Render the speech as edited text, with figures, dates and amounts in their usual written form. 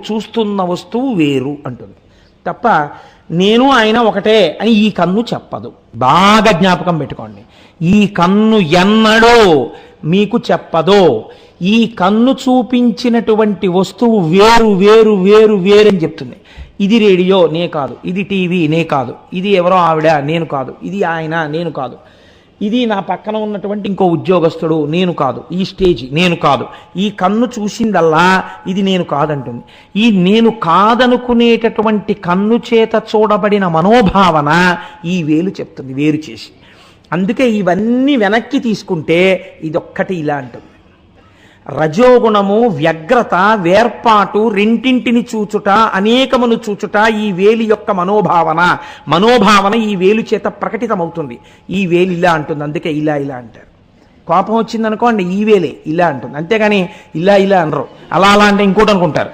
చూస్తున్న వస్తువు వేరు అంటుంది తప్ప నేను ఆయన ఒకటే అని ఈ కన్ను చెప్పదు. బాగా జ్ఞాపకం పెట్టుకోండి, ఈ కన్ను ఎన్నడో మీకు చెప్పదో. ఈ కన్ను చూపించినటువంటి వస్తువు వేరు వేరు వేరు వేరని చెప్తుంది. ఇది రేడియో నే కాదు, ఇది టీవీ నే కాదు, ఇది ఎవరో ఆవిడ నేను కాదు, ఇది ఆయన నేను కాదు, ఇది నా పక్కన ఉన్నటువంటి ఇంకో ఉద్యోగస్తుడు నేను కాదు, ఈ స్టేజ్ నేను కాదు. ఈ కన్ను చూసిందల్లా ఇది నేను కాదంటుంది. ఈ నేను కాదనుకునేటటువంటి కన్ను చేత చూడబడిన మనోభావన ఈ వేలు చెప్తుంది వేరు చేసి. అందుకే ఇవన్నీ వెనక్కి తీసుకుంటే ఇదొక్కటి ఇలా అంటుంది. రజోగుణము, వ్యగ్రత, వేర్పాటు, రెంటింటిని చూచుట, అనేకమును చూచుట ఈ వేలి యొక్క మనోభావన ఈ వేలు చేత ప్రకటితమవుతుంది. ఈ వేలు ఇలా అంటుంది, అందుకే ఇలా ఇలా అంటారు. కోపం వచ్చిందనుకోండి ఈ వేలే ఇలా అంటుంది, అంతేగాని ఇలా ఇలా అనరు. అలా అలా అంటే ఇంకోటి అనుకుంటారు.